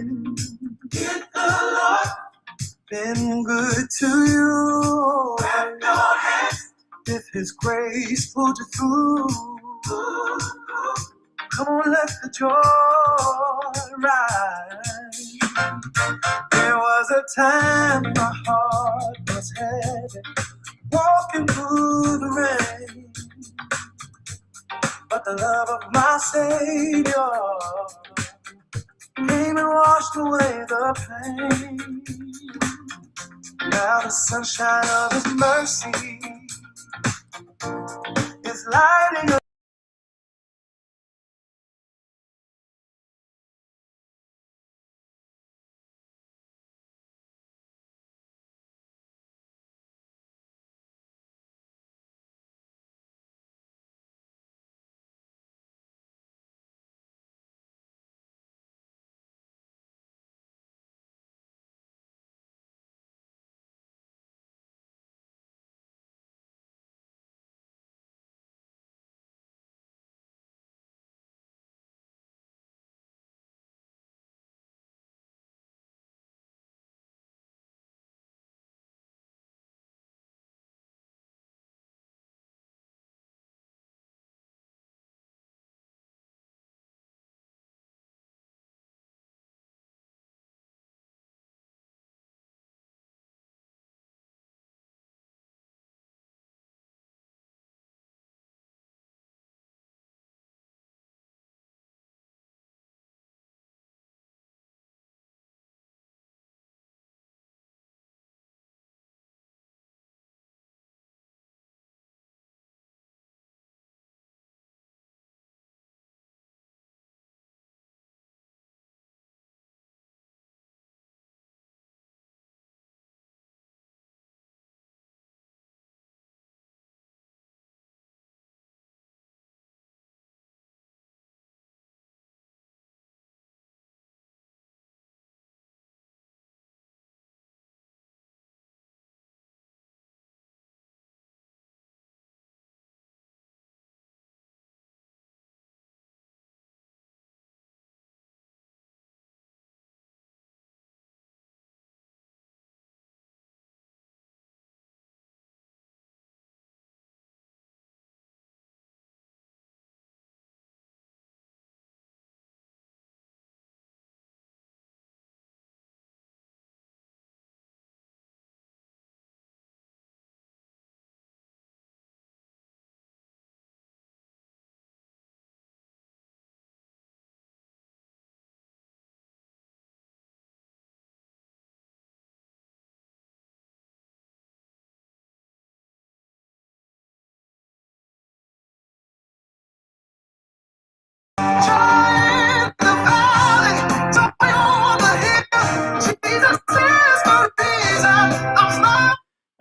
morning. If the Lord been good to you, clap your hands. If His grace pulled you through, come on, let the joy rise. There was a time my heart was heavy, walking through the rain, but the love of my Savior came and washed away the pain. Now the sunshine of His mercy is lighting up.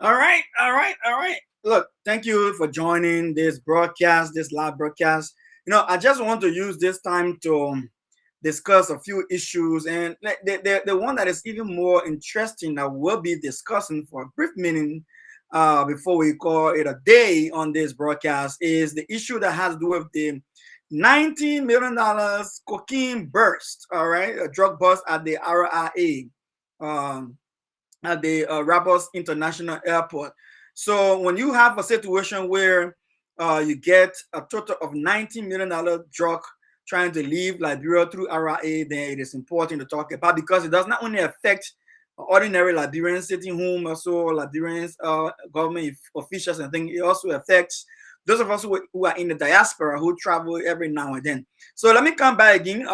All right. Look, thank you for joining this broadcast, this live broadcast. I just want to use this time to discuss a few issues, and the one that is even more interesting that we'll be discussing for a brief minute before we call it a day on this broadcast is the issue that has to do with the $19 million cocaine burst, all right, a drug bust at the RIA, at the Rabos International Airport. So when you have a situation where you get a total of $19 million drug trying to leave Liberia through RIA, then it is important to talk about, because it does not only affect ordinary Liberians sitting home, also Liberians, government officials and things. It also affects those of us who are in the diaspora, who travel every now and then. So let me come back again.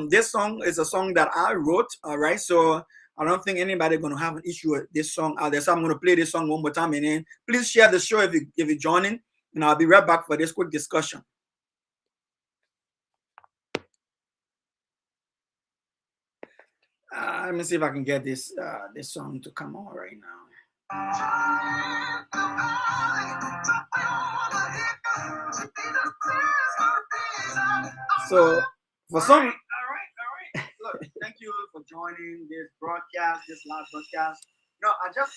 This song is a song that I wrote, all right? So I don't think anybody going to have an issue with this song out there. So I'm going to play this song one more time, and then please share the show if you're joining, and I'll be right back for this quick discussion. Let me see if I can get this song to come on right now. So for some, all right. Look, thank you for joining this broadcast, this live broadcast. No, I just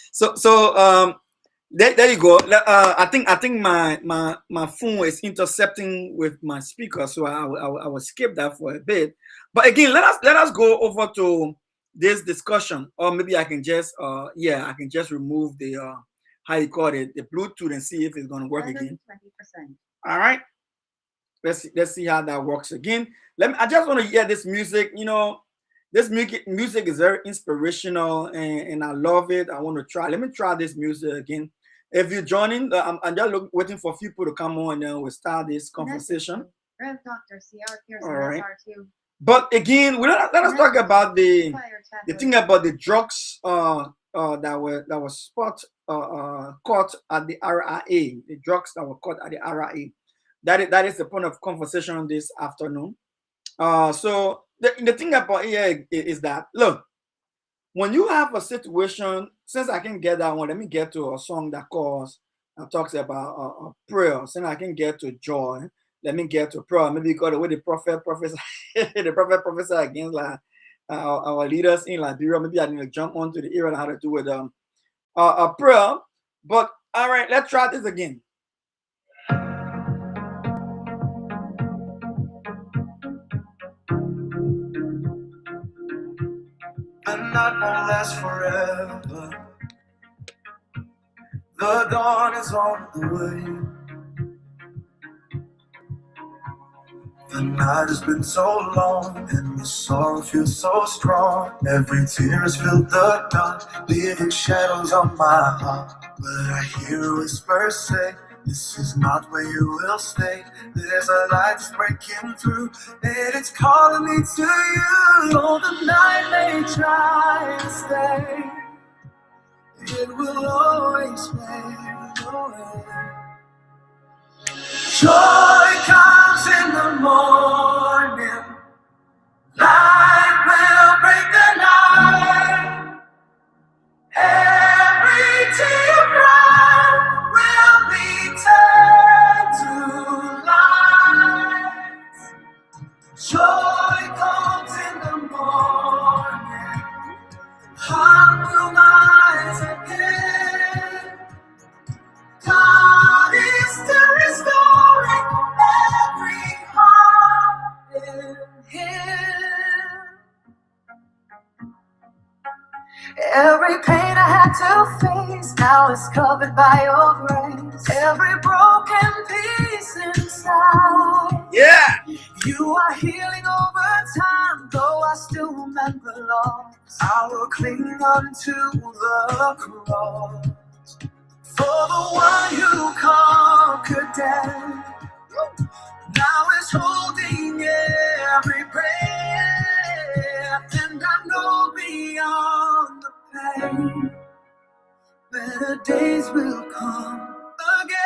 there you go. I think my phone is intercepting with my speaker, so I will skip that for a bit. But again, let us go over to this discussion, or maybe I can just I can just remove the how you call it, the Bluetooth, and see if it's gonna work again. 20%. All right. Let's see how that works again. I just want to hear this music. You know, this music is very inspirational, and I love it. I want to try. Let me try this music again. If you're joining, I'm just waiting for people to come on, and then we'll start this conversation. Rev Dr. C.R. Pearson, all right. SR2. But again, let us talk about the thing about the drugs that were caught at the RIA, the drugs that were caught at the RIA. That is the point of conversation this afternoon. So the thing about here is that, look, when you have a situation, since I can get that one, let me get to a song that talks about prayer. Since I can get to joy, let me get to prayer. Maybe because the way the prophet prophesy against like our leaders in Liberia. Maybe I need to jump onto the area how to do with prayer. But all right, let's try this again. The night won't last forever. The dawn is on the way. The night has been so long, and the sorrow feels so strong. Every tear has filled the dark, leaving shadows on my heart. But I hear a whisper say, this is not where you will stay. There's a light that's breaking through, and it's calling me to you. Though the night may try to stay, it will always fade away. Joy comes in the morning, light will break the night. Every tear cry will be turned to light. Joy comes in the morning, heart will rise again. God is still restoring every heart in Him. Every pain I had to face now is covered by your grace. Every broken piece inside, yeah, you are healing over time. Though I still remember loss, I will cling unto the cross. For the one who conquered death now is holding every breath, and I know beyond the pain, better days will come again.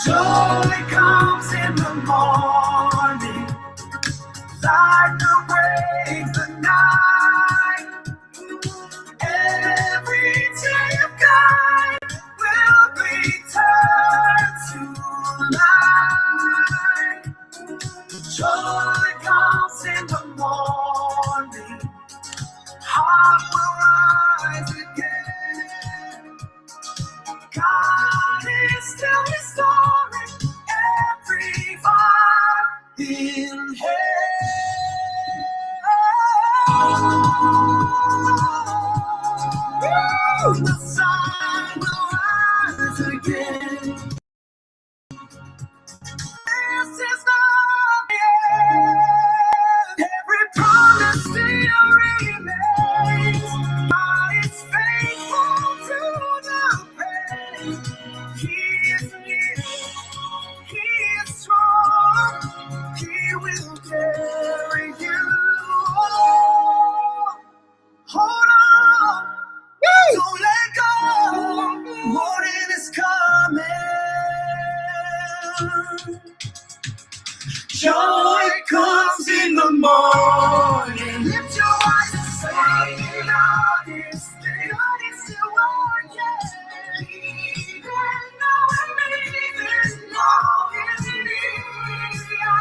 Joy comes in the morning, light will break the night. Every tear of God will be turned to light. Joy comes in the morning, heart will rise again. God is still restoring every heart in Hell. The sun will rise again. This is not the end. Every promise still remains. God is faithful to the pain. He is near. He is strong. He will carry you. Hold on. Don't let go. Morning is coming. Joy comes in the morning. Lift your eyes and say, God is still working. Even though I'm leaving, now is me. I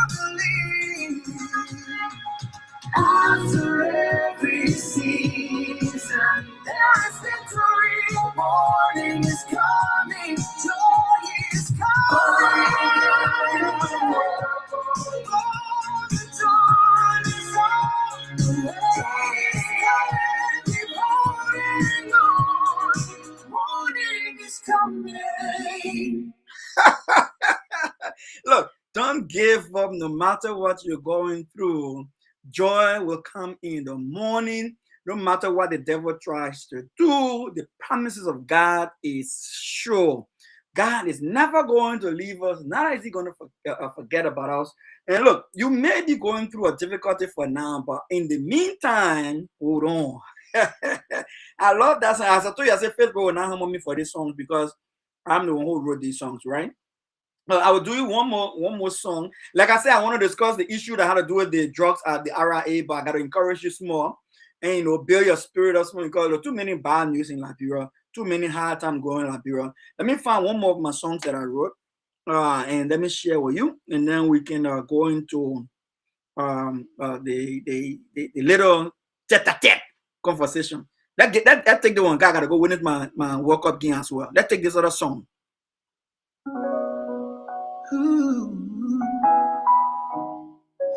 believe. After every season, there is victory. Morning is coming, joy is coming. Oh, the dawn is on give up no matter what you're going through. Joy will come in the morning. No matter what the devil tries to do, the promises of God is sure. God is never going to leave us. Neither is he going to forget about us. And look, you may be going through a difficulty for now, but in the meantime, hold on. I love that song. As I told you, I said Facebook will not hammer me for these songs because I'm the one who wrote these songs, right? I will do one more song. Like I said, I want to discuss the issue that had to do with the drugs at the RIA, but I got to encourage you small and build your spirit up small because there are too many bad news in Liberia, too many hard time going in Liberia. Let me find one more of my songs that I wrote, and let me share with you, and then we can go into the little tete-a-tete conversation. That take the one. I gotta go witness my World Cup game as well. Let's take this other song. Ooh.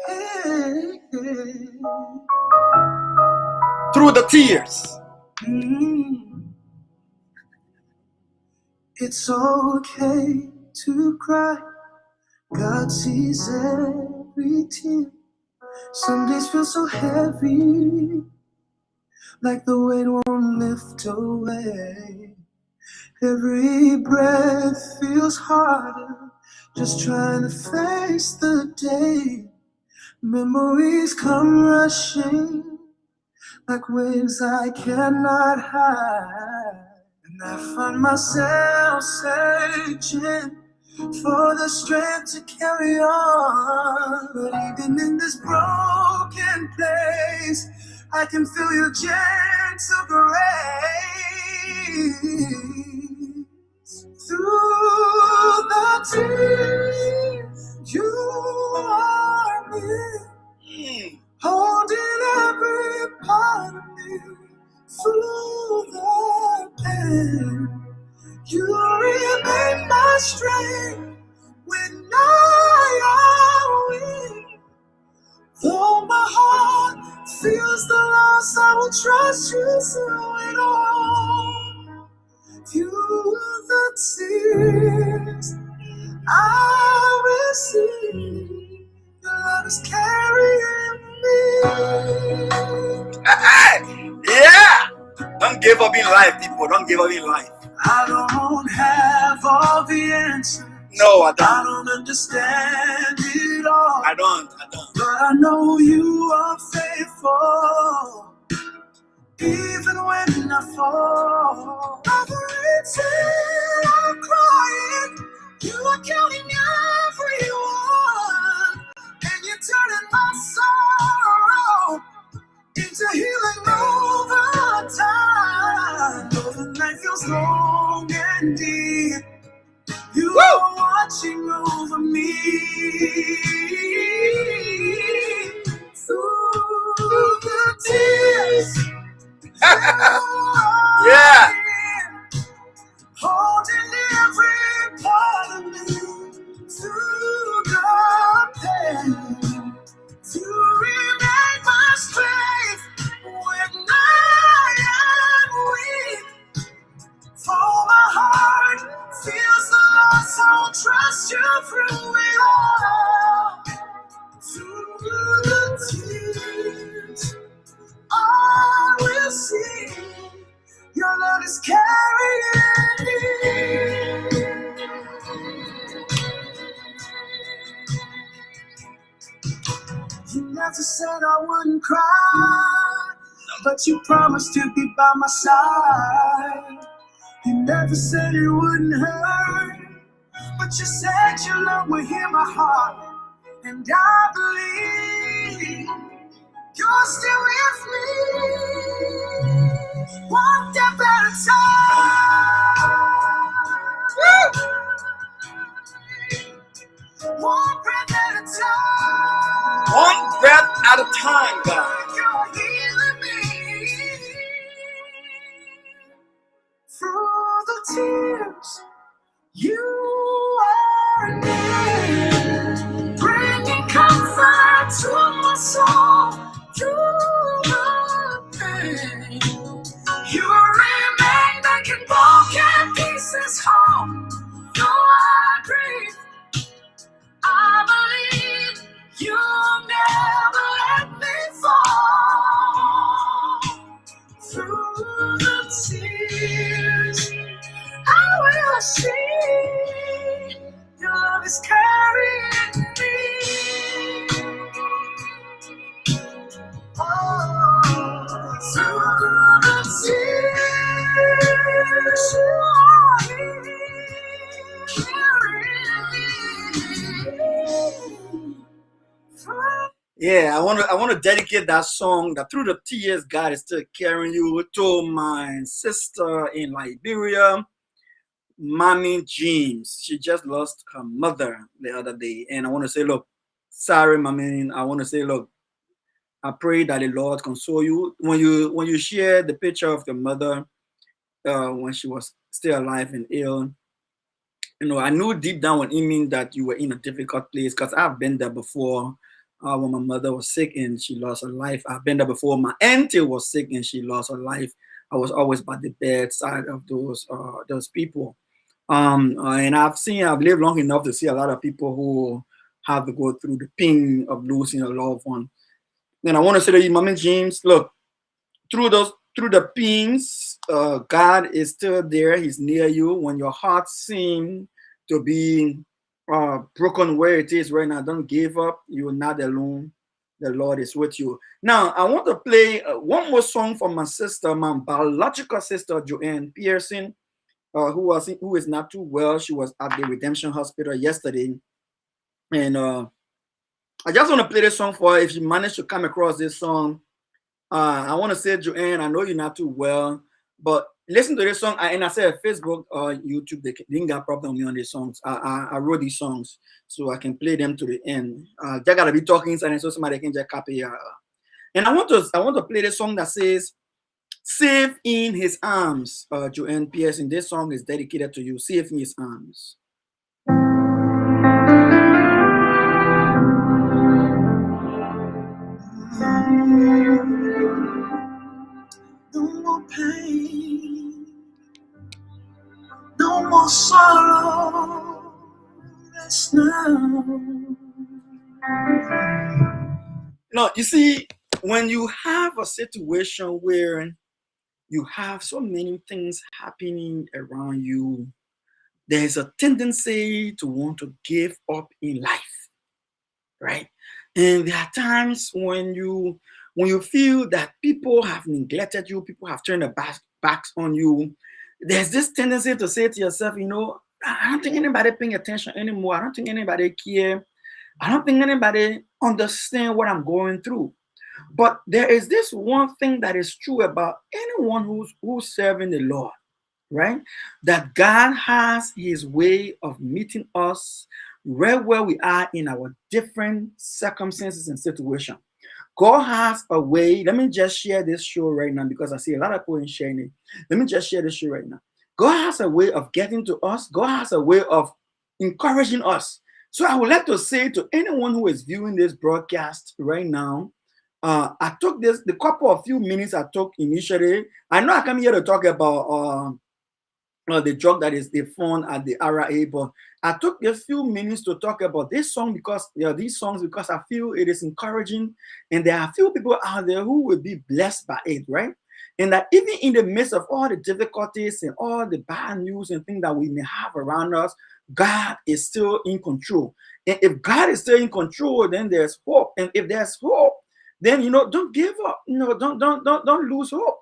Hey, hey. Through the tears. It's okay to cry. God sees every tear. Some days feel so heavy, like the weight won't lift away. Every breath feels harder, just trying to face the day. Memories come rushing like waves I cannot hide. And I find myself searching for the strength to carry on. But even in this broken place, I can feel your gentle grace. Through the tears, you are near, holding every part of me. Through the pain, you remain my strength when I am weak. Though my heart feels the loss, I will trust you through it all. Through the tears, I will see your love is carrying me. Yeah! Don't give up in life, people. Don't give up in life. I don't have all the answers. No, I don't. I don't understand it all. I don't. But I know you are faithful. Even when I fall, every tear I'm crying, you are counting everyone, and you're turning my sorrow into healing over time. Though the night feels long and deep, you are watching over me. Through the tears, Yeah! holding every part of me. Through the pain, you remain my strength when I am weak. For my heart feels the loss, I'll trust you through it all. Through the tears, I will see your love is carrying me. You never said I wouldn't cry, but you promised to be by my side. You never said it wouldn't hurt, but you said your love would hear my heart. And I believe you're still with me. One step at a time. One breath at a time. One breath at a time, God. You're healing me. Through the tears, you are near, bringing comfort to my soul. Through the pain, you are Yeah, I want to dedicate that song that through the tears God is still carrying you to my sister in Liberia, Mommy James. She just lost her mother the other day, and I want to say, look, sorry, Mommy. I want to say, look, I pray that the Lord console you when you share the picture of your mother when she was still alive and ill. You know, I knew deep down within me that you were in a difficult place because I've been there before. When my mother was sick and she lost her life, I've been there before. My auntie was sick and she lost her life. I was always by the bedside of those people. And I've lived long enough to see a lot of people who have to go through the pain of losing a loved one. And I want to say to you, Mama James, look, through the pains, God is still there. He's near you. When your heart seems to be broken where it is right now, don't give up. You're not alone. The Lord is with you. Now, I want to play one more song for my sister, my biological sister, Joanne Pearson, who is not too well. She was at the Redemption Hospital yesterday. And I just want to play this song for her. If you manage to come across this song, I want to say, Joanne, I know you're not too well, but listen to this song. And I said Facebook or YouTube, they didn't got problem with me on these songs. I wrote these songs so I can play them to the end. They gotta be talking inside so somebody can just copy. And I want to play this song that says, "Safe in His Arms." Joanne Pearson, this song is dedicated to you. Safe in His arms. No more pain, no more sorrow, rest now. No, you see, when you have a situation where you have so many things happening around you, there's a tendency to want to give up in life, right? And there are times when you feel that people have neglected you, people have turned their backs on you. There's this tendency to say to yourself, you know, I don't think anybody paying attention anymore. I don't think anybody care. I don't think anybody understand what I'm going through. But there is this one thing that is true about anyone who's serving the Lord, right? That God has His way of meeting us right where we are in our different circumstances and situations. God has a way. Let me just share this show right now because I see a lot of people in sharing it. Let me just share this show right now. God has a way of getting to us. God has a way of encouraging us. So I would like to say to anyone who is viewing this broadcast right now, I took the couple of few minutes I took initially. I know I come here to talk about the drug that is they found at the RIA, but I took a few minutes to talk about this song because these songs because I feel it is encouraging, and there are a few people out there who will be blessed by it, right? And that even in the midst of all the difficulties and all the bad news and things that we may have around us, God is still in control. And if God is still in control, then there's hope. And if there's hope, then don't give up. Don't lose hope.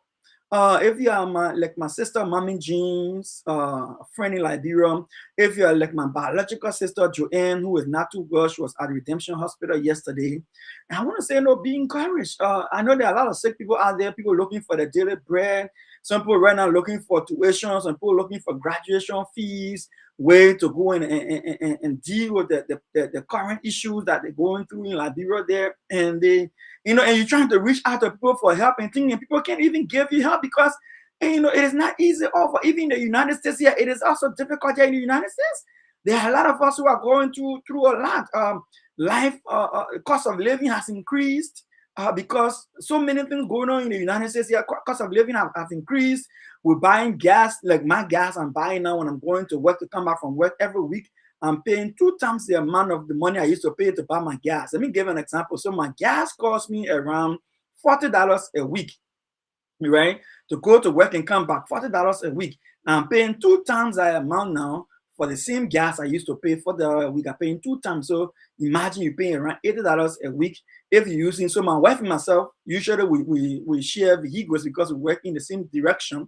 If you are like my sister, Mommy James, a friend in Liberia, if you are like my biological sister, Joanne, who is not too well, she was at Redemption Hospital yesterday. And I want to say, be encouraged. I know there are a lot of sick people out there, people looking for the daily bread. Some people right now looking for tuition, some people looking for graduation fees, way to go and deal with the current issues that they're going through in Liberia there. And and you're trying to reach out to people for help and thinking people can't even give you help because it is not easy over. Even in the United States here, it is also difficult here in the United States. There are a lot of us who are going through a lot. Life cost of living has increased because so many things going on in the United States here. Cost of living have increased. We're buying gas, like my gas I'm buying now when I'm going to work to come back from work every week. I'm paying 2 times the amount of the money I used to pay to buy my gas. Let me give an example. So my gas costs me around $40 a week, right? To go to work and come back, $40 a week. I'm paying 2 times that amount now for the same gas I used to pay for the week. I'm paying 2 times. So imagine you're paying around $80 a week if you're using. So my wife and myself, usually we share vehicles because we work in the same direction.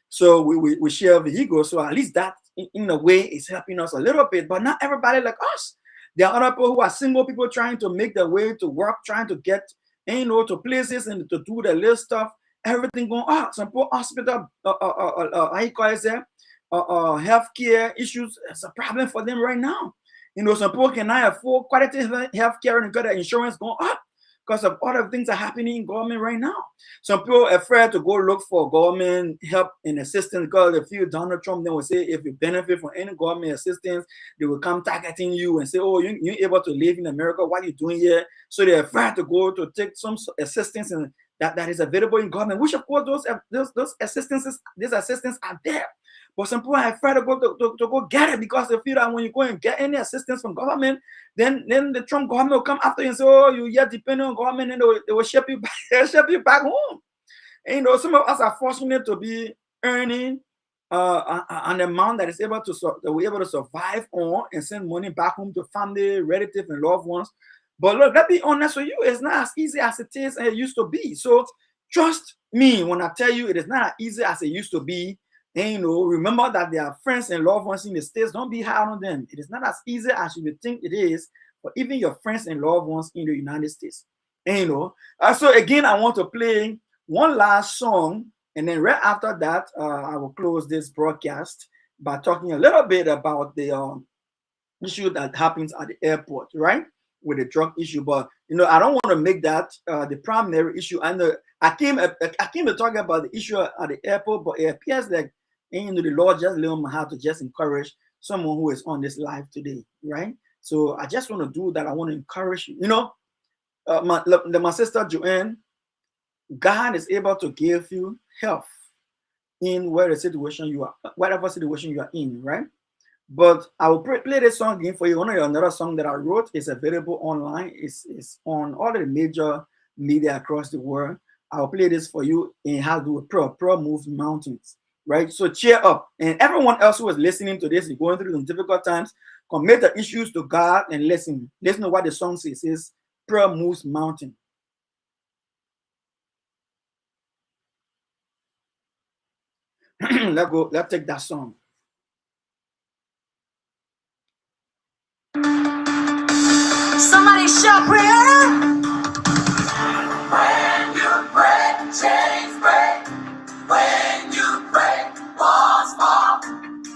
So we share vehicles. So at least that in a way is helping us a little bit, but not everybody like us. There are other people who are single people trying to make their way to work, trying to get, to places and to do the little stuff. Everything going on. Some poor hospital, how you call it there? Healthcare issues. It's a problem for them right now. Some people cannot afford quality healthcare and got the insurance going up because of all the things that are happening in government right now. Some people are afraid to go look for government help and assistance because they feel Donald Trump then will say if you benefit from any government assistance, they will come targeting you and say, oh, you're able to live in America. What are you doing here? So they're afraid to go to take some assistance and that is available in government, which of course those assistances, these assistance are there. But some people are afraid to go get it because they feel that when you go and get any assistance from government, then the Trump government will come after you and say, oh, you yet depending on government, and they will ship you back home. And some of us are fortunate to be earning an amount that is able to survive on and send money back home to family, relatives, and loved ones. But look, let's be honest with you, it's not as easy as it is and it used to be. So trust me when I tell you it is not as easy as it used to be. And remember that there are friends and loved ones in the States. Don't be hard on them. It is not as easy as you would think it is for even your friends and loved ones in the United States. And so again, I want to play one last song, and then right after that, I will close this broadcast by talking a little bit about the issue that happens at the airport, right? With the drug issue, but I don't want to make that the primary issue. And I came to talk about the issue at the airport, but it appears like the Lord just let me have to just encourage someone who is on this live today, right? So I just want to do that. I want to encourage you. My sister Joanne, God is able to give you health in whatever situation you are in, right? But I will play this song again for you. Another song that I wrote is available online. It's on all the major media across the world. I'll play this for you and how to do a prayer. Prayer moves mountains, right? So cheer up. And everyone else who is listening to this is going through some difficult times. Commit the issues to God and listen. Listen to what the song says. It says, prayer moves mountain. Let's take that song. Somebody shout prayer. When you pray, chains break. When you pray, walls fall.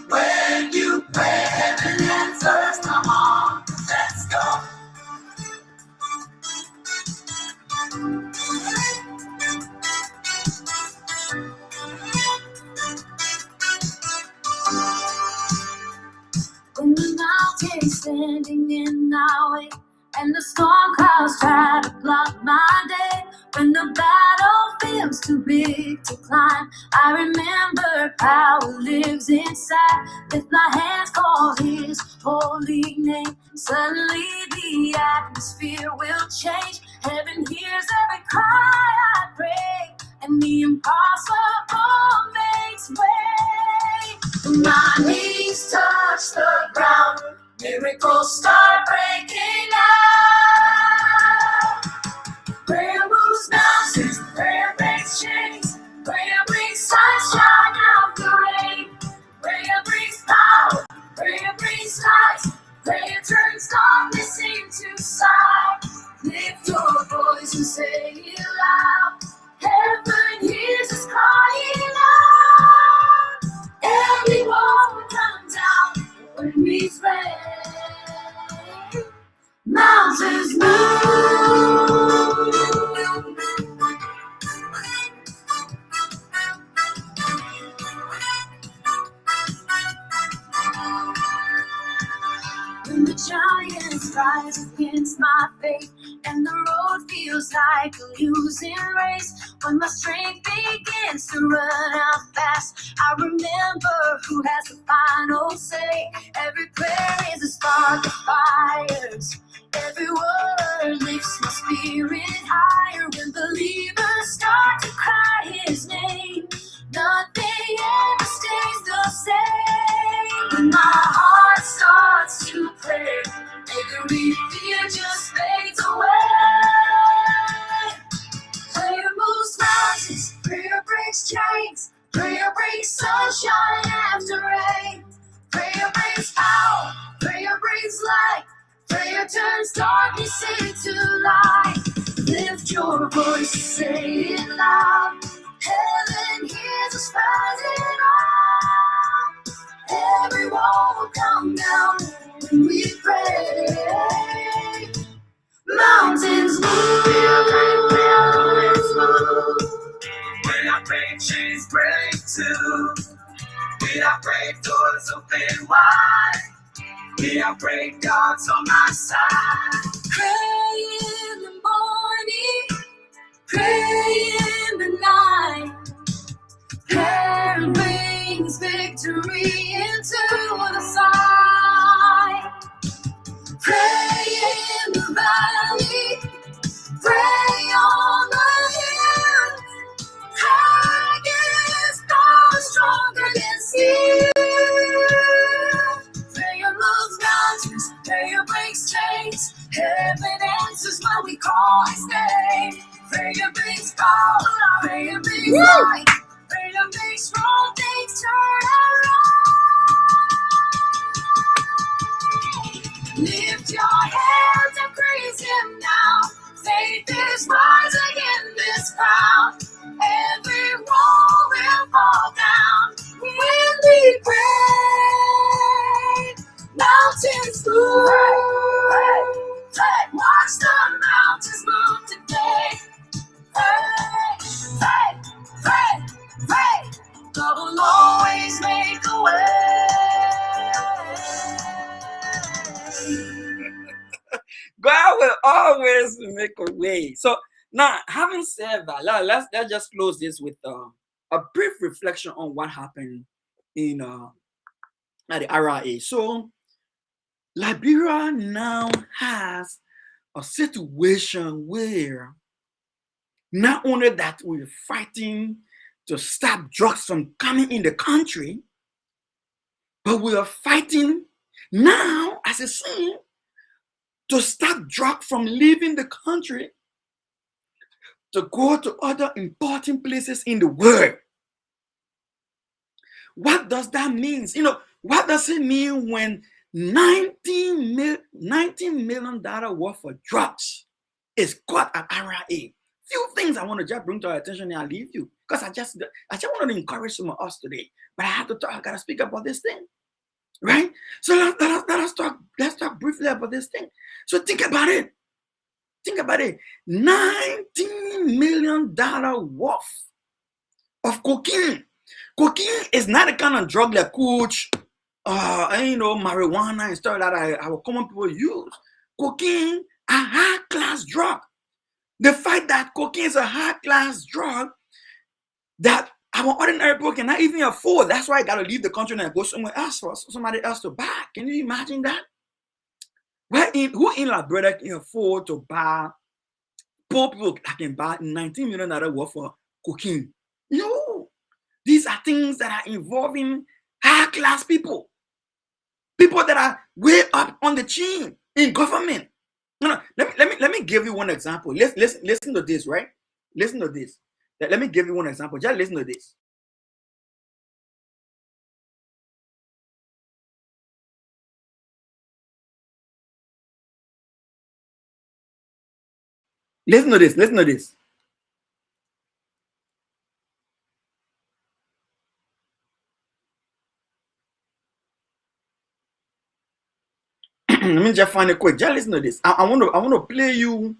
When you pray, heaven answers. Come on, let's go. When the mountain is standing in our way, and the storm clouds try to block my day. When the battle feels too big to climb, I remember power lives inside. Lift my hands, call His holy name. Suddenly the atmosphere will change. Heaven hears every cry I pray, and the impossible makes way. When my knees touch the ground, miracles start breaking out. Prayer moves mountains, prayer breaks chains. Prayer brings sunshine out the rain. Prayer brings power, prayer brings light. Prayer turns darkness into sight. Lift your voice and say it loud. Heaven hears us crying out. Every wall will come down when we pray. Mountains move. When the giants rise against my faith, and the road feels like a losing race. When my strength begins to run out fast, I remember who has the final say. Every prayer is a spark of fires. Every word lifts my spirit higher. When believers start to cry His name, nothing ever stays the same. When my chains. Prayer breaks sunshine after rain. Prayer brings power. Prayer brings light. Prayer turns darkness into light. Lift your voice, say it loud. Heaven hears us rising up. Every wall will come down when we pray. Mountains move. Mountains move. When I pray, chains break too. When I pray, doors open wide. When I pray, God's on my side. Pray in the morning, pray in the night. Prayer brings victory into the sight. Pray in the valley, pray on the hill. Prayer is power stronger than steel. Prayer moves mountains, prayer breaks chains. Heaven answers when we call His name. Prayer brings power, prayer brings light. Prayer makes strong things turn around. Lift your hands and praise Him now. Faith is rising in this crowd. Every wall will fall down when we pray. Mountains move. Watch the mountains move today. Pray. God will always make a way. God will always make a way. So now, having said that, let's just close this with a brief reflection on what happened in at the RIA. So Liberia now has a situation where not only that we're fighting to stop drugs from coming in the country, but we are fighting now, as a scene, to stop drugs from leaving the country to go to other important places in the world. What does that mean? What does it mean when $19 million worth of drugs is caught at RIA? Few things I want to just bring to our attention and I'll leave you. Because I just want to encourage some of us today. But I gotta speak about this thing. Right? So let's talk briefly about this thing. So think about it. $19 million worth of cocaine. Cocaine is not the kind of drug like coach, marijuana and stuff that our common people use. Cocaine, a high-class drug. The fact that cocaine is a high-class drug that our ordinary people cannot even afford. That's why I got to leave the country and go somewhere else for somebody else to buy. Can you imagine that? Who in Liberia can afford to buy? Poor people that can buy $19 million worth of cocaine. No. These are things that are involving high-class people. People that are way up on the chain in government. Let me give you one example. Listen to this, right? Listen to this. Let me give you one example. Just listen to this. Listen to this. Listen to this. Let me just find it quick. Just listen to this. I want to play you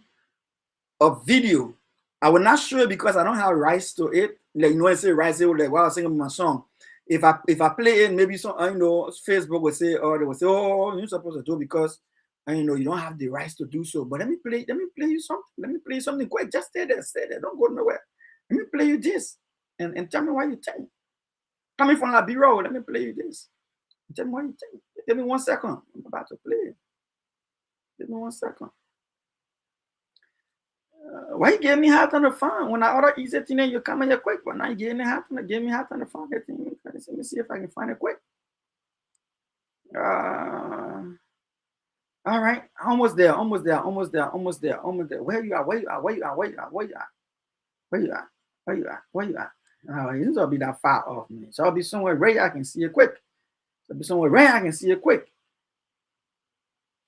a video. I will not show it because I don't have rights to it. Like, I say rights, like while I was singing my song. If I play it, maybe some Facebook will say, or they will say, oh, you're supposed to do it because you don't have the rights to do so. But let me play you something. Let me play you something quick. Just stay there. Don't go nowhere. Let me play you this and tell me what you think. Coming from Liberia, let me play you this. Tell me what you think. Give me 1 second. I'm about to play it. Give me 1 second. Why you give me hot on the phone? When I order easy thing, you come here quick, but now you give me hot on the phone. Let me see if I can find it quick. All right, almost there. Where you at? Oh, it doesn't be that far off, man. So I'll be somewhere right I can see it quick. It'll be somewhere right I can see it quick.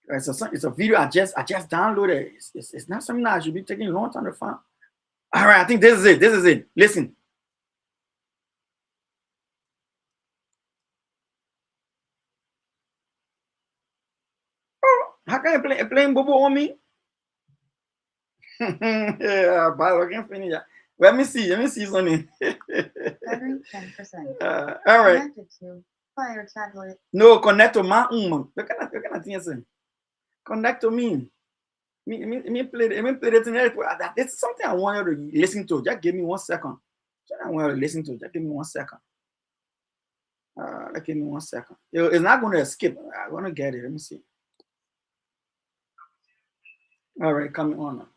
It's a video I just downloaded. It's not something that I should be taking a long time to find. All right, I think this is it. This is it. Listen. Oh, how can I play playing Bobo on me? Yeah, but I can't finish that. Let me see something. Battery 10%. All right. Connected to Fire tablet. No, connect to my own. What kind of thing is it? Connect to me. Me play the thing. It's something I want you to listen to. Just give me 1 second. Something I want you to listen to. Just give me 1 second. Give me 1 second. It's not going to escape. I'm going to get it. Let me see. All right, coming on now.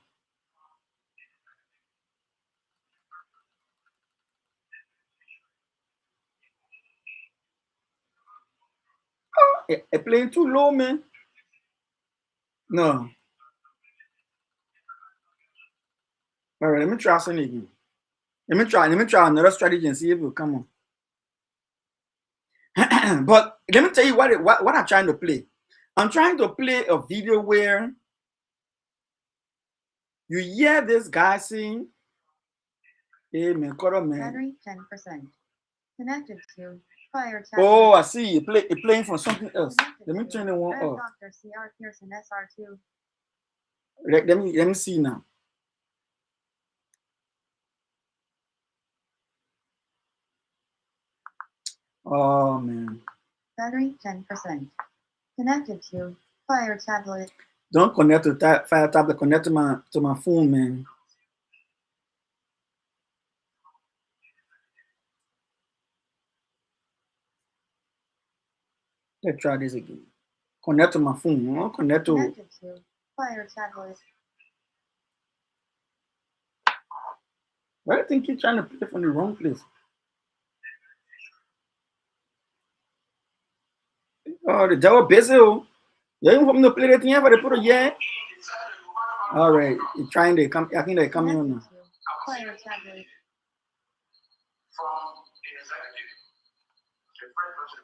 Oh, it playing too low, man. No. All right, let me try something again. Let me try another strategy and see if it will come on. But let me tell you what I'm trying to play. I'm trying to play a video where you hear this guy saying, "Hey man, cut up, man." Battery 10%. Connected to Fire tablet. Oh, I see. It playing from something else. Connected Let me to turn the one Red off. Dr. CR Pearson SR2. Let me see now. Oh man. Battery 10%. Connected to Fire tablet. Don't connect to Fire tablet. Connect to my phone, man. Let's try this again. Connect to my phone. Oh, connect to. Connected to Fire tablet. Why do you think you're trying to play from the wrong place? Oh, the devil busy. Oh. You ain't want me to play that thing for the put yeah. All right, you're trying to come. I think they're coming on now. Fire tablet.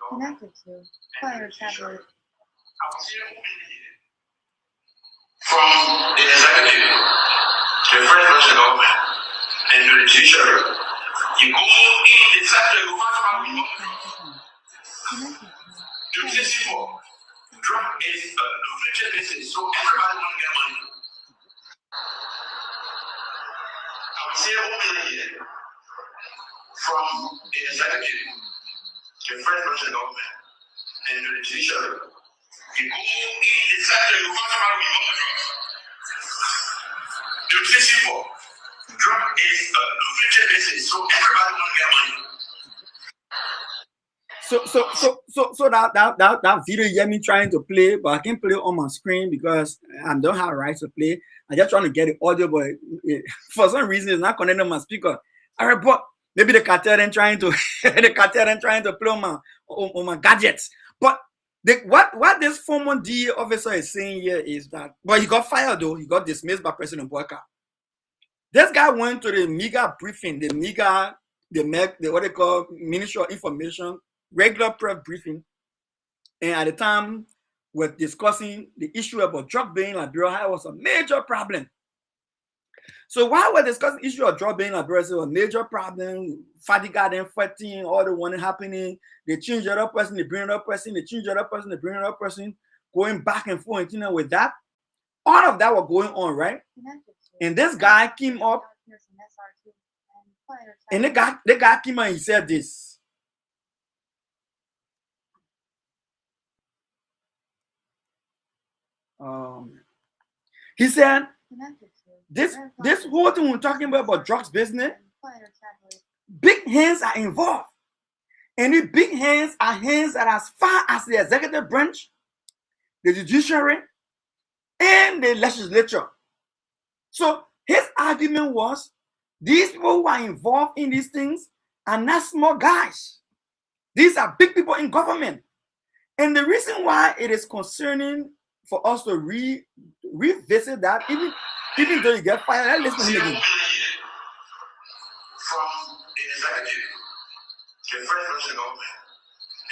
Connected to Fire tablet. From the executive, the first person government, and to the judiciary. You go in the sector, you want to have Connected to judiciary. Drug is a lucrative business, so everybody want to get money. I would say openly here, from the executive, the first person government, and to the judiciary. You go in the sector, you want to have drugs. The judiciary. Drug is a lucrative business, so everybody want to get money. So that video you hear me trying to play, but I can't play it on my screen because I don't have rights to play. I'm just trying to get the audio, but for some reason it's not connected to my speaker. All right, but maybe the cartel then trying to play on my gadgets. But what this former DA officer is saying here is that, but he got fired though. He got dismissed by President Boyka. This guy went to the MEGA briefing, the what they call Ministry of Information, regular press briefing, and at the time we're discussing the issue about drug being in Liberia, how it was a major problem. So while we're discussing the issue of drug being in Liberia, it was a major problem, fatigue and fighting, all the one happening, they change the other person, they bring another person, they change the other person, they bring another person, going back and forth, with that. All of that was going on, right? And this guy came up, and the guy came up and he said this. He said, this whole thing we're talking about drugs business, big hands are involved. And the big hands are hands that are as far as the executive branch, the judiciary, and the legislature. So his argument was, these people who are involved in these things are not small guys. These are big people in government. And the reason why it is concerning for us to revisit that, even though you get fired, let's listen again. from the executive, the presidential government,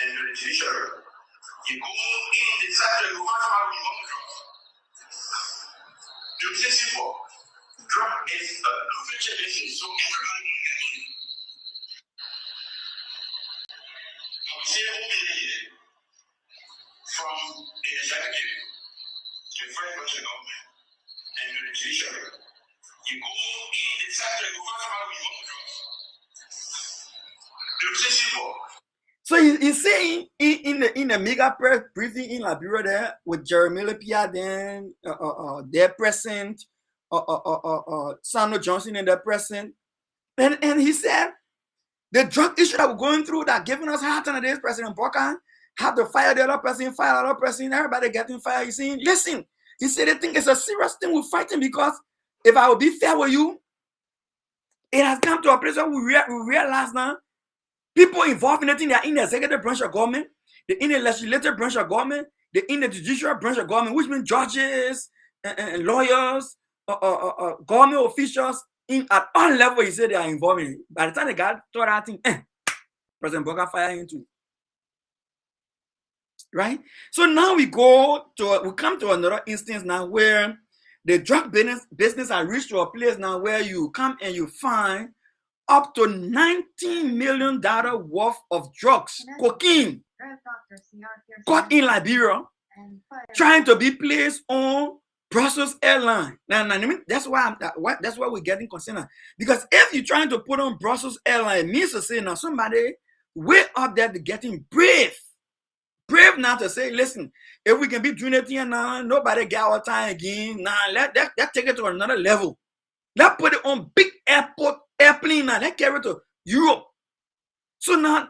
and the judiciary. You go in the sector, you want to have your own drugs. The simple. Drug is a future business, so everybody will get it. I would say openly from the executive, the presidential government, and the judiciary. You go in the sector, you want to have your own drugs. The simple. So he's saying in the mega press briefing in Liberia there with Jeremy Lepia then they're present, Samuel Johnson and they're present, and he said the drug issue that we're going through that giving us hard time today, President Bokan had to fire the other person, everybody getting fired. He's saying, listen, he said they think it's a serious thing we're fighting because if I will be fair with you, it has come to a place where we realize now. People involved in the thing, they're in the executive branch of government, they're in the legislative branch of government, they're in the judicial branch of government, which means judges and lawyers, government officials at all levels. He said they are involved in it. By the time they got to that thing, President Boka fired him too. Right? So now we come to another instance now where the drug business has reached to a place now where you come and you find up to $19 million worth of drugs, cocaine, caught in Liberia, trying to be placed on Brussels Airlines. Now that's why we're getting concerned. Because if you're trying to put on Brussels Airlines, it means to say now somebody way up there getting brave now to say, listen, if we can be doing it here now, nobody get our time again. Now let take it to another level. Let's put it on big airplane now. Let's carry it to Europe. So now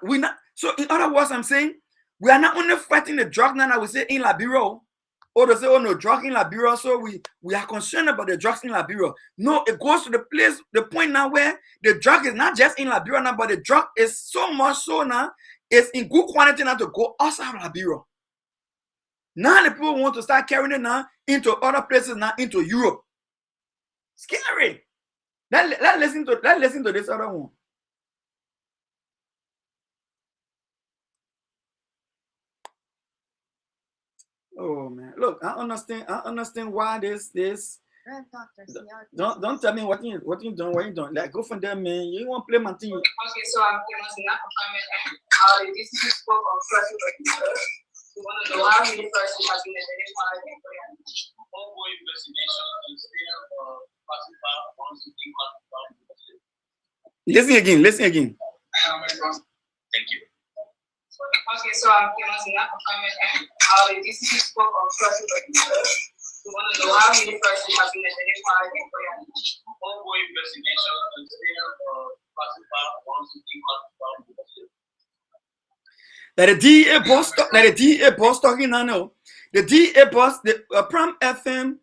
so in other words, I'm saying we are not only fighting the drug now that we say in Liberia, or to say, oh no, drug in Liberia, so we are concerned about the drugs in Liberia. No, it goes to the point now where the drug is not just in Liberia now, but the drug is so much so now, it's in good quantity now to go outside of Liberia. Now the people want to start carrying it now into other places now, into Europe. Scary. Let's listen to this other one. Oh man, look, I understand why this. Don't tell me what you doing, what you doing. Like, go from there, man. You want to play my team. Okay, so I'm how the DCC spoke on trust register. We want to know how many persons have been identified and ongoing investigation and still classified once to be classified. Listen again. Thank you. Okay, so I'm how the DCC spoke on trust register. We want to know how many persons have been identified and ongoing investigation and still classified once to be classified. That the DEA boss talking now. The DEA boss, the Pram FM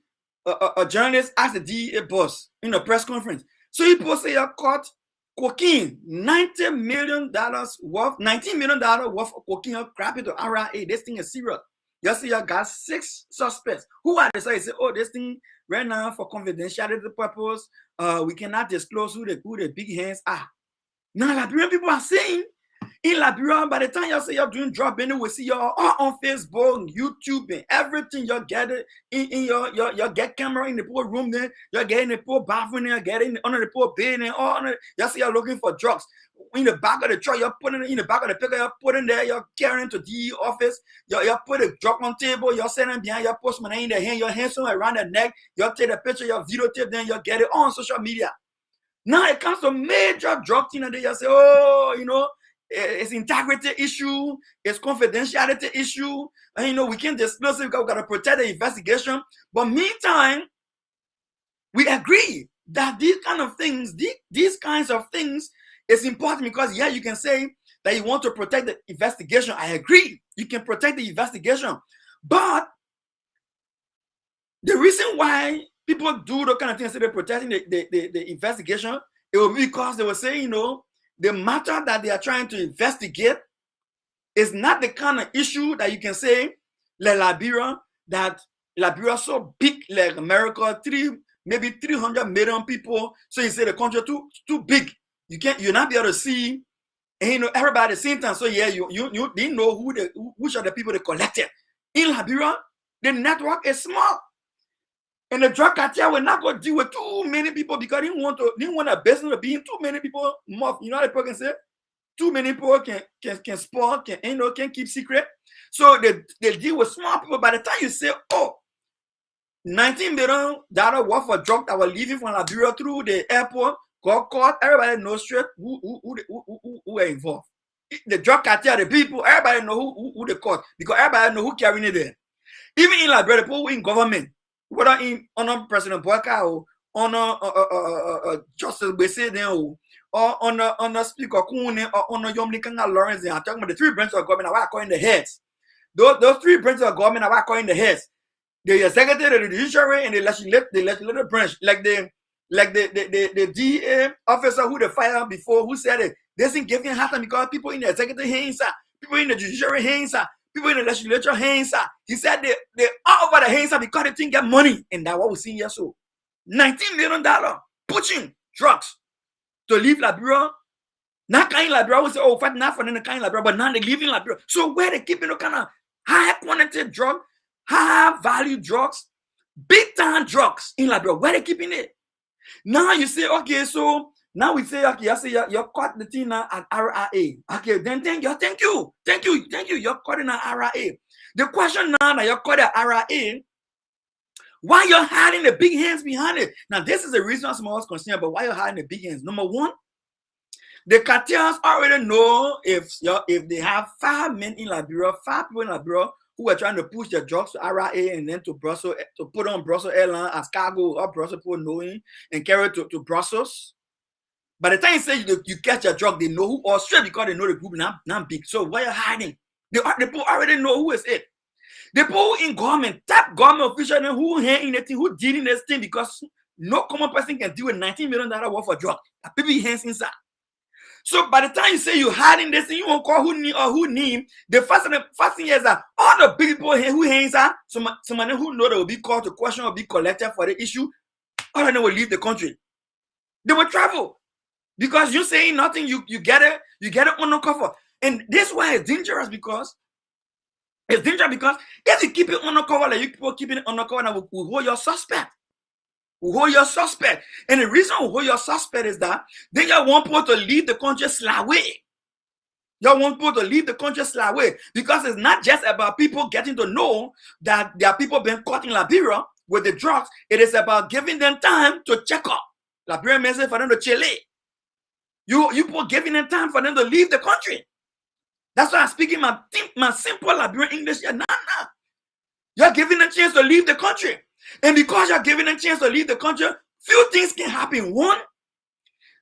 a journalist asked the DEA boss in a press conference. So he posted he caught cocaine, $19 million worth of cocaine, crap into RIA. This thing is serious. You see, you got 6 suspects. Who are they? So he said, oh, this thing right now for confidentiality purpose, we cannot disclose who the big hands are. Now, Liberian people are saying, in Liberia, by the time you say you're doing drug bending, we see you all on Facebook, YouTube, and everything. You get it in your get camera in the pool room there. You're getting the pool bathroom there. Getting under the pool bed and all. You see you're looking for drugs in the back of the truck. You're putting it in the back of the pickup. You're putting there. You're carrying to DE office. You're put a drug on table. You're sitting behind. You're posting in the hand. Your hands around the neck. You take a picture. Your videotape. Then you get it on social media. Now it comes to major drug thing, and then you say, oh, you know. It's integrity issue, it's confidentiality issue, and you know we can't disclose it because we gotta protect the investigation. But meantime, we agree that these kinds of things is important because yeah, you can say that you want to protect the investigation. I agree, you can protect the investigation, but the reason why people do the kind of things, they're protecting the investigation, it will be because they were saying, you know, the matter that they are trying to investigate is not the kind of issue that you can say, like Liberia, that Liberia is so big, like America, maybe 300 million people. So you say the country too big you're not be able to see, and you know everybody at the same time. So yeah, you didn't know which are the people they collected. In Liberia, the network is small. And the drug cartel will not go deal with too many people because they didn't want a business of being too many people more. You know what people can say? Too many people can spoil, can keep secret. So they deal with small people. By the time you say, oh, $19 million worth of drugs that were leaving from Liberia through the airport, got caught, everybody knows straight who were involved. The drug cartel, the people, everybody know who they caught because everybody know who carrying it there. Even in Liberia, the people in government, whether in honor President Boyka or honor Justice Besede or honor Speaker Kune or honor Yomni Kanga Lawrence, I'm talking about the three branches of government are calling the heads. Those three branches of government are calling the heads. The executive, the judiciary, and the legislative branch, like the DA officer who they fired before, who said it. They isn't giving hard time because people in the executive hands, people in the judiciary hands, people in the legislature hands. He said they all over the hands because they didn't get money, and that's what we see here. So, $19 million pushing drugs to leave Liberia. Not kind of Liberia. We say, oh, fight not for the kind of Liberia, but now they leaving Liberia. So where they keeping the kind of high quantity drug, high value drugs, big time drugs in Liberia? Where they keeping it? Now you say, okay, so now we say, okay, I say you're caught the thing now at RIA. Okay, then thank you. You're caught in an RIA. The question now that you're caught at RIA, why you're hiding the big hands behind it? Now, this is the reason I'm most concerned about why you're hiding the big hands. Number one, the cartels already know if they have 5 men in Liberia, 5 people in Liberia who are trying to push their drugs to RIA and then to Brussels, to put on Brussels Airlines as cargo, or Brussels people knowing and carry it to Brussels. By the time you say you catch your drug, they know who, or straight because they know the group not big. So why are you hiding? The people already know who is it. The people in government, top government officials who in the thing, who dealing this thing, because no common person can deal with $19 million worth of drug. People hands inside. So by the time you say you're hiding this thing, you won't call who name. The first thing is that all the big people who hands are somebody who know they will be called to question or be collected for the issue, all of them will leave the country. They will travel. Because you saying nothing, you get it undercover. And this is why it's dangerous, because if you keep it undercover, like you people keeping it undercover, now we hold your suspect. We hold your suspect. And the reason we hold your suspect is that then you want people to leave the country slowly. You want people to leave the country slowly. Because it's not just about people getting to know that there are people being caught in Liberia with the drugs. It is about giving them time to check up. Liberian message for them to chill. You people giving them time for them to leave the country. That's why I'm speaking my simple Liberian English. Nah. You're giving them a chance to leave the country. And because you're giving them a chance to leave the country, few things can happen. One,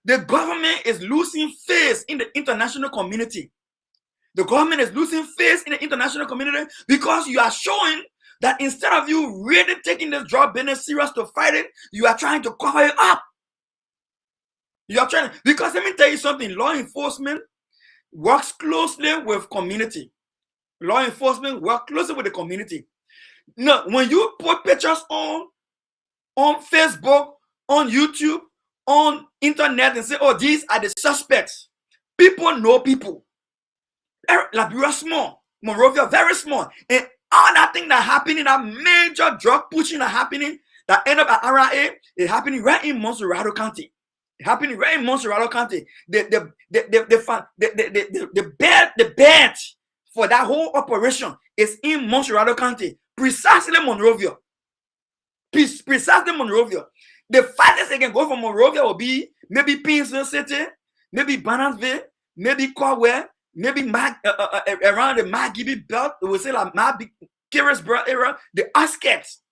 the government is losing face in the international community. The government is losing face in the international community because you are showing that instead of you really taking this drug business serious to fight it, you are trying to cover it up. You are trying, because let me tell you something, law enforcement works closely with community. Law enforcement works closely with the community. Now, when you put pictures on Facebook, on YouTube, on internet and say, oh, these are the suspects, people know people. Liberia small, Monrovia very small. And all that thing that happening, that major drug pushing that happening, that end up at RIA, is happening right in Monserrado County. Happening right in Monserrado County. The bed for that whole operation is in Monserrado County, precisely Monrovia. Precisely Monrovia. The farthest they can go from Monrovia will be maybe Painesville City, maybe Bannersville, maybe Caldwell, maybe around the Magibby belt. We say like Carisborough area, the outskirts,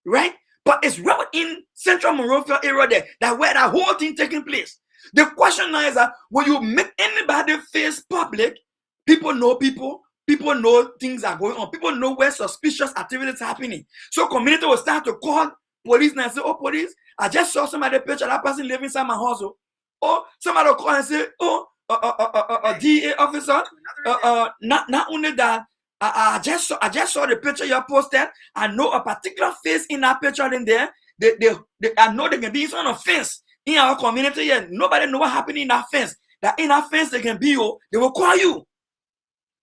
right? But it's right in central Monrovia area there, that where that whole thing taking place. The question now is that when you make anybody face public, people know things are going on. People know where suspicious activities are happening. So community will start to call police and say, oh, police, I just saw somebody picture that person living inside my house. Or somebody will call and say, oh, a DA officer, not only that, I just saw the picture you posted. I know a particular face in that picture in there. I know they can be on a fence. in our community here, nobody know what happened in that fence. That in that fence they can be you, they will call you.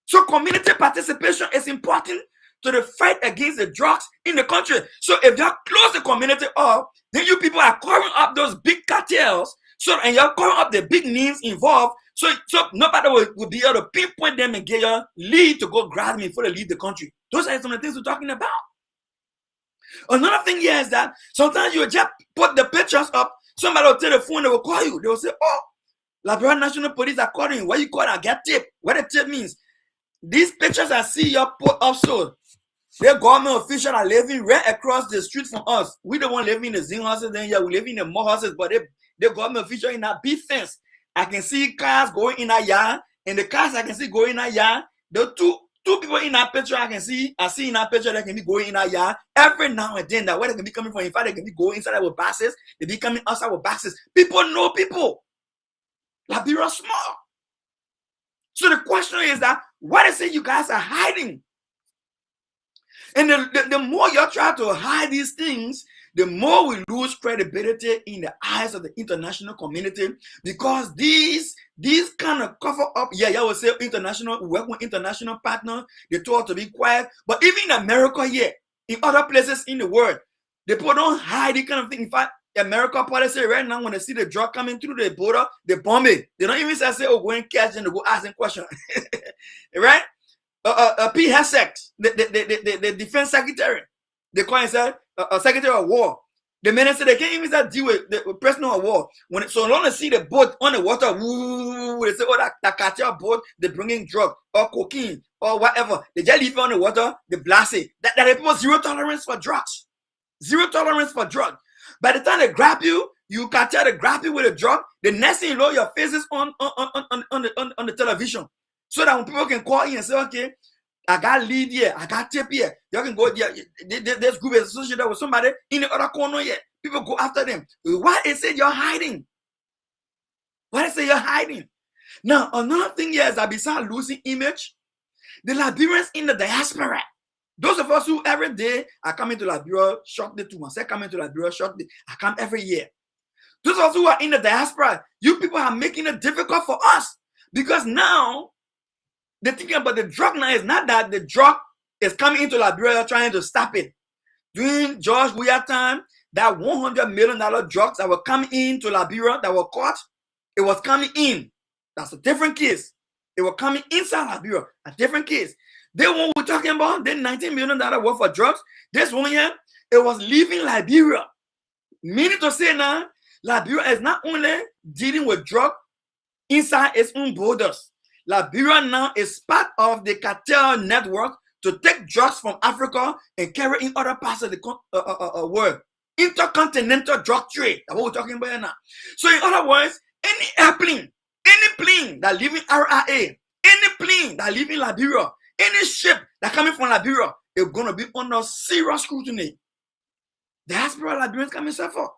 So community participation is important to the fight against the drugs in the country. So if you close the community up, then you people are covering up those big cartels. So and you're covering up the big names involved. So nobody will be able to pinpoint them and get your lead to go grab them before they leave the country. Those are some of the things we're talking about. Another thing here is that sometimes you just put the pictures up, somebody will take the phone, they will call you. They will say, oh, Liberia National Police are calling you. Why you call? I get tip. What the tip means? These pictures I see you put up, so the government officials are living right across the street from us. We don't want to live in the Zing houses, then yeah, we live in the more houses, but the government official in that big fence. I can see cars going in a yard, and the cars I can see going in a yard. The two people in that picture I see in that picture that can be going in a yard every now and then. That where they can be coming from. In fact, they can be going inside with buses. They be coming outside with buses. People know people. Liberia small. So the question is that what is it you guys are hiding? And the more you try to hide these things, the more we lose credibility in the eyes of the international community, because these kind of cover up, yeah, will say international, we work with international partners, they told us to be quiet. But even in America here, in other places in the world, the people don't hide this kind of thing. In fact, America policy right now, when they see the drug coming through the border, they bomb it. They don't even say, oh, go and catch and they go ask them questions. Right? Pete Hegseth, the defense secretary, they call himself secretary of war. The minister, they can't even deal with the prisoner of war. So long as see the boat on the water, woo, they say, oh, that cartel boat, they're bringing drug or cocaine or whatever. They just leave it on the water, they blast it. That people zero tolerance for drugs. Zero tolerance for drugs. By the time they grab you, you cartel they grab you with a drug. The next thing you know, your face is on the television. So that when people can call in and say, okay, I got lead here, I got tip here. You can go there. This group is associated with somebody in the other corner here. People go after them. Why is it you're hiding? Why is it you're hiding? Now, another thing here is that besides losing image, the Liberians in the diaspora, those of us who every day are coming to Liberia shortly to myself, coming to Liberia shortly, I come every year. Those of us who are in the diaspora, you people are making it difficult for us, because now the thinking about the drug now is not that the drug is coming into Liberia trying to stop it. During George Weah time, that $100 million drugs that were coming into Liberia that were caught, it was coming in. That's a different case. It was coming inside Liberia, a different case. The one we're talking about, the $19 million worth of drugs, this one here, it was leaving Liberia. Meaning to say now, Liberia is not only dealing with drugs inside its own borders. Liberia now is part of the cartel network to take drugs from Africa and carry in other parts of the world. Intercontinental drug trade. That's what we're talking about now. So in other words, any airplane, any plane that leaving RIA, any plane that leaving Liberia, any ship that coming from Liberia, is going to be under serious scrutiny. Diaspora Liberians coming suffer.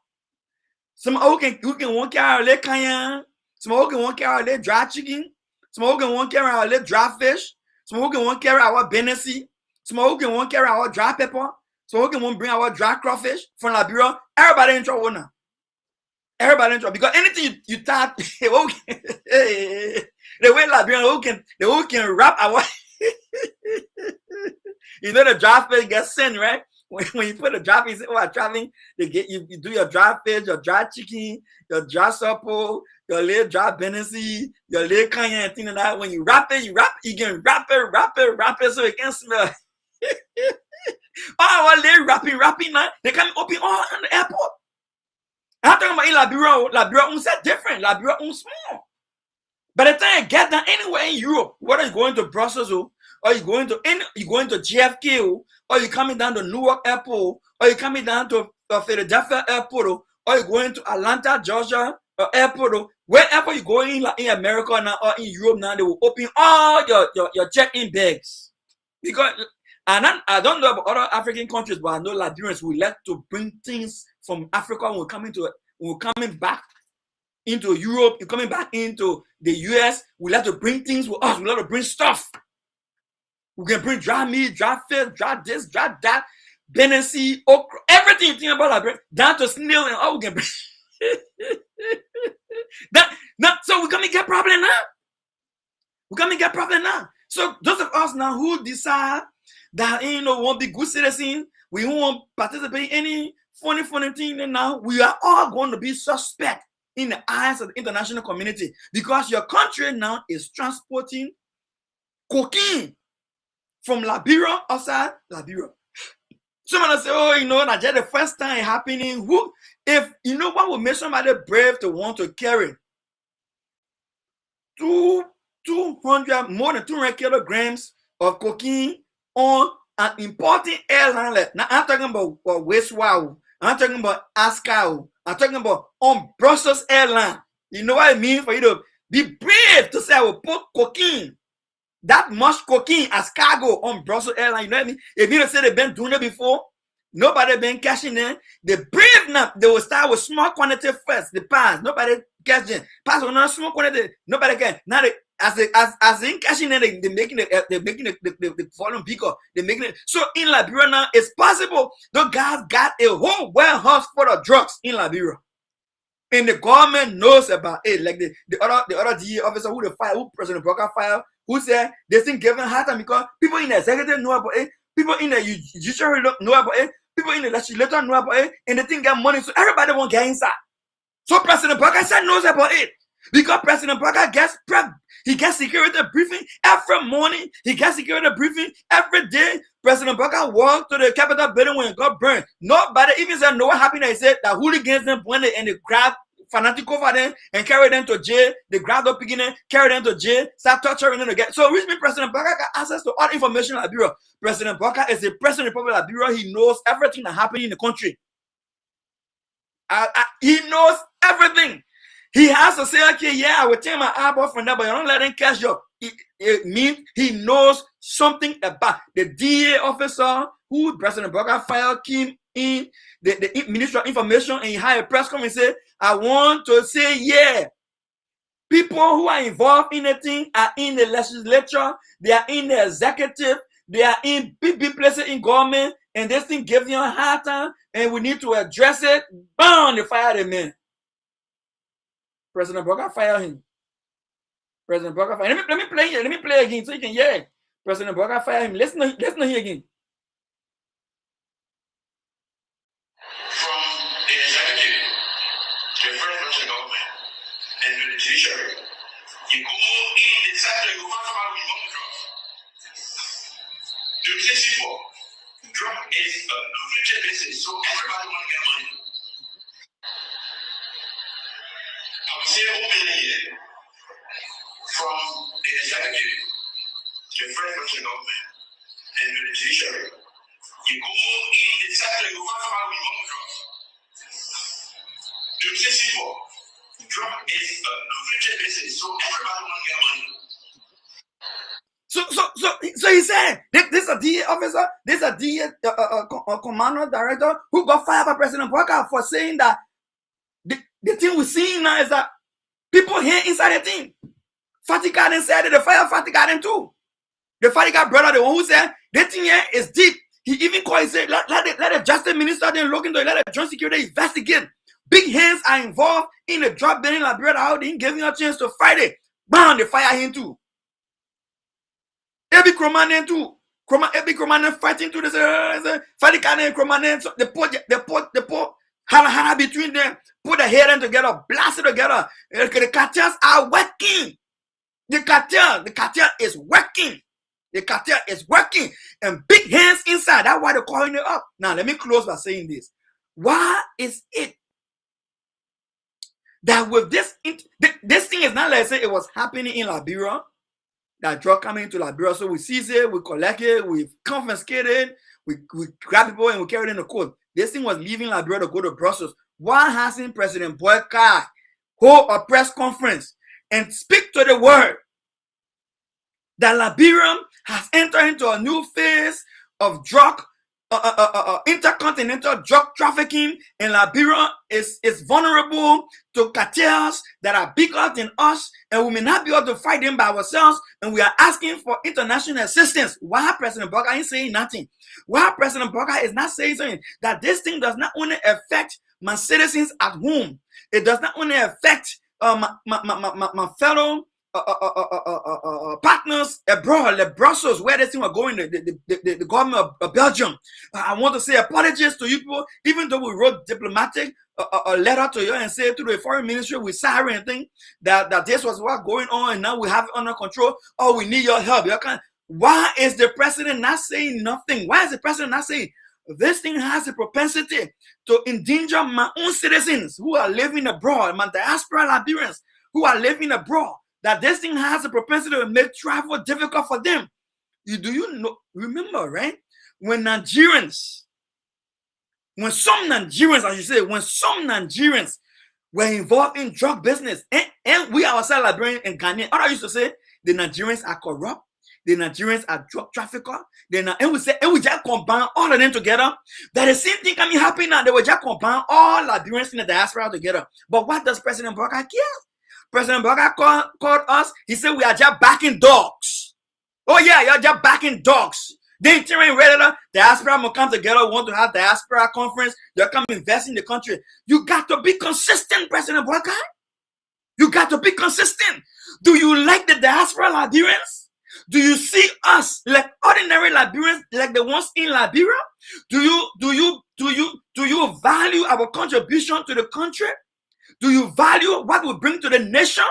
Some who can walk out their cayenne, some who can walk out their dry chicken, some who can walk out their dry fish, some who can walk out our Benesi, some who can walk out our dry pepper, some who can bring our dry crawfish from Liberia. Everybody in trouble now. Everybody in trouble, because anything you thought the way Liberian who can wrap our you know the dry fish gets sent, right? When you put a dry fish, oh, I'm traveling, they get you do your dry fish, your dry chicken, your dry supper, your little dry Benesi, your little cayenne and things like that. When you wrap it, you can wrap it so it can't smell. Oh, they're wrapping now. They can open all in the airport. I'm talking about in Liberia is different. Liberia is small. By the time you get down anywhere in Europe, whether you're going to Brussels or you're going to JFK, or you're coming down to Newark Airport, or you're coming down to Philadelphia Airport, or you're going to Atlanta, Georgia Airport, wherever you're going in America now or in Europe now, they will open all your check-in bags. Because I don't know about other African countries, but I know Liberians will like to bring things from Africa when we're coming back into Europe, you're coming back into the US, we like to bring things with us, we like to bring stuff. We can bring dry meat, dry fish, dry this, dry that, Benesi, okra, everything you think about Liberia, down to snail and all we can bring. So we're gonna get problem now. We're gonna get problem now. So those of us now who decide that won't be good citizens, we won't participate in any funny thing now, we are all going to be suspect in the eyes of the international community because your country now is transporting cocaine from Liberia outside Liberia. Someone will say, oh, that's just the first time it happening. If what would make somebody brave to want to carry 200, more than 200 kilograms of cocaine on an importing airline? Now I'm talking about Wastewater. I'm talking about Ascal. I'm talking about on Brussels Airline. You know what it means for you to be brave to say I will put cocaine, that much cocaine as cargo on Brussels Airline? You know what I mean? If you don't say they've been doing it before, nobody been cashing in. The brave now, they will start with small quantity first. The pass, nobody cashing. Pass with another small quantity, nobody can. Now they, as in cashing in, they're making the volume bigger. They're making it. So in Liberia now, it's possible the guys got a whole warehouse full of drugs in Liberia. And the government knows about it. Like the other DA officer who President Broka fired, who said they think given hard time because people in the executive know about it, people in the judiciary know about it, people in the legislature know about it, and they think get money, so everybody won't get inside. So President Broka said knows about it. Because President Broka he gets security briefing every morning. He gets security briefing every day. President Broka walked to the Capitol building when it got burned. Nobody even said no what happened. They said that hooligans them went and they grabbed fanatic over them and carried them to jail. They grabbed up beginning, carried them to jail, start torturing them again. So which means President Broka got access to all information in Liberia. President Broka is the president of the Republic of Liberia. He knows everything that happened in the country. He knows everything. He has to say, okay, yeah, I will take my eyeball from that, but you don't let him catch you. It means he knows something about the DA officer who President Broka fired came in the Ministry of Information, and he had a press conference and said, I want to say, yeah, people who are involved in the thing are in the legislature, they are in the executive, they are in big places in government, and this thing gives you a hard time, and we need to address it. Bam, they fire the man. President Broka fired him. President Broka fired him. Let me play again so you can hear it. President Broka fired him. Listen here again. From the executive, the first branch of government, and the judiciary, you go in the sector, you talk about we want drugs. To this people, drug is a lucrative business, so everybody want to get money. I will say openly here, from the executive, the first branch of government, and the judiciary, you go in the sector, you talk about we want drugs. To this people, drug is a lucrative business, so everybody want to get money. So he said, this is a DA officer, this is a DA commander director who got fired by President Broka for saying that the thing we're seeing now is that people here inside the thing. Fatty Garden said that they fired Fatty Garden too. The Fatty Garden brother, the one who said the thing here is deep. He even called and said, let the justice minister then look into it, let the joint security investigate. Big hands are involved in the drug dealing Liberia. How they didn't give him a chance to fight it. Bam, they fire him too. Every Cromanen too. Every Cromanen fighting too. They say, Fatty Garden and Cromanen. So they put hana between them, put the head together, blast it together. The cartels are working. The cartel is working. The cartel is working. And big hands inside. That's why they're calling it up. Now, let me close by saying this. Why is it that with this thing is not like say it was happening in Liberia, that drug coming into Liberia, so we seize it, we collect it, we confiscate it, we grab people and we carry it in the court. This thing was leaving Liberia to go to Brussels. Why hasn't President Broka hold a press conference and speak to the world that Liberia has entered into a new phase of drug, intercontinental drug trafficking, and Liberia is vulnerable to cartels that are bigger than us, and we may not be able to fight them by ourselves, and we are asking for international assistance. Why President Broka ain't saying nothing? Why President Broka is not saying something? That this thing does not only affect my citizens at home, It does not only affect my fellow partners abroad, like Brussels, where this thing was going, the government of Belgium. I want to say apologies to you people, even though we wrote diplomatic a letter to you and say to the foreign ministry, we're sorry and think that this was what's going on and now we have it under control. Oh, we need your help. Why is the president not saying nothing? Why is the president not saying this thing has a propensity to endanger my own citizens who are living abroad, my diaspora Liberians who are living abroad, that this thing has a propensity to make travel difficult for them? Do you know, remember, right? When some Nigerians, I should say, when some Nigerians were involved in drug business, and we ourselves Liberians and Ghanaians, all I used to say, the Nigerians are corrupt, the Nigerians are drug traffickers, and we just combine all of them together. That the same thing can be happening now. They will just combine all Liberians in the diaspora together. But what does President Burger care? President Burger called us. He said we are just backing dogs. Oh yeah, you're just backing dogs. They turn ready. Diaspora will come together. Want to have diaspora conference? They come invest in the country. You got to be consistent, President Burger. You got to be consistent. Do you like the diaspora Liberians? Do you see us like ordinary Liberians, like the ones in Liberia? Do you value our contribution to the country? Do you value what we bring to the nation?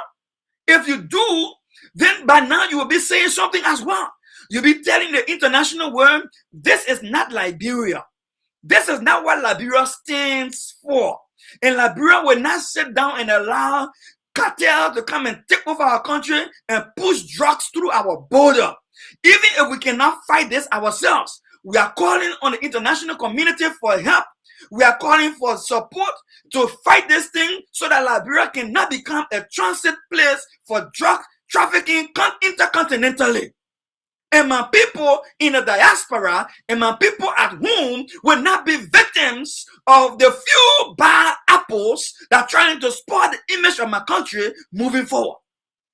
If you do, then by now you will be saying something as well. You'll be telling the international world, this is not Liberia. This is not what Liberia stands for. And Liberia will not sit down and allow cartel to come and take over our country and push drugs through our border. Even if we cannot fight this ourselves, we are calling on the international community for help. We are calling for support to fight this thing so that Liberia cannot become a transit place for drug trafficking intercontinentally. And my people in the diaspora and my people at home will not be victims of the few bad apples that are trying to spoil the image of my country moving forward.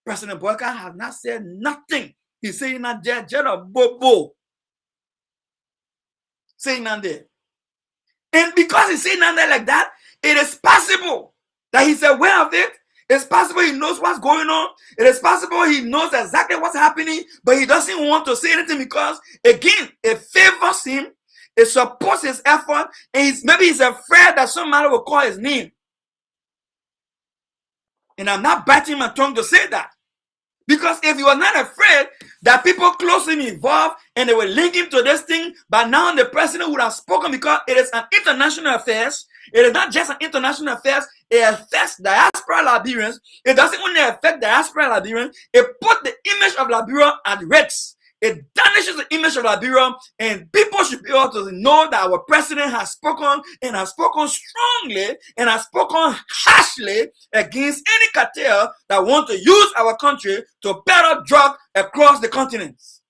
President Boyka has not said nothing. He's saying that they're just a bobo. Saying that there. And because he's saying that like that, it is possible that he's aware of it. It's possible he knows what's going on. It is possible he knows exactly what's happening, but he doesn't want to say anything because, again, it favors him, it supports his effort, and maybe he's afraid that somebody will call his name. And I'm not biting my tongue to say that. Because if you are not afraid that people closely involved and they will link him to this thing, but now the president would have spoken because it is an international affairs. It is not just an international affairs. It affects diaspora Liberians. It doesn't only affect diaspora Liberians. It puts the image of Liberia at risk. It damages the image of Liberia, and people should be able to know that our president has spoken and has spoken strongly and has spoken harshly against any cartel that want to use our country to peddle drugs across the continents.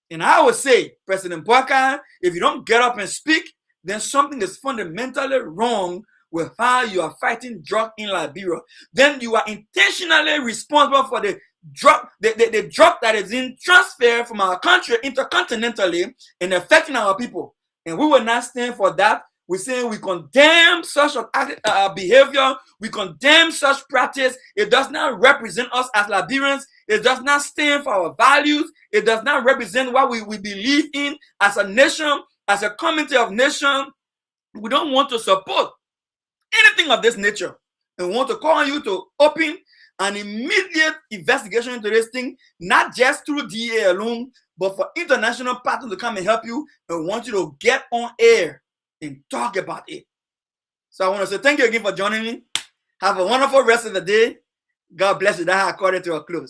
And I would say, President Boyka, if you don't get up and speak, then something is fundamentally wrong with how you are fighting drug in Liberia. Then you are intentionally responsible for the drug, the drug that is in transfer from our country intercontinentally and affecting our people. And we will not stand for that. We're saying we condemn such behavior. We condemn such practice. It does not represent us as Liberians. It does not stand for our values. It does not represent what we believe in as a nation, as a community of nations. We don't want to support anything of this nature. And we want to call on you to open an immediate investigation into this thing, not just through DA alone, but for international partners to come and help you. And we want you to get on air and talk about it. So I want to say thank you again for joining me. Have a wonderful rest of the day. God bless you. That I call it to a close.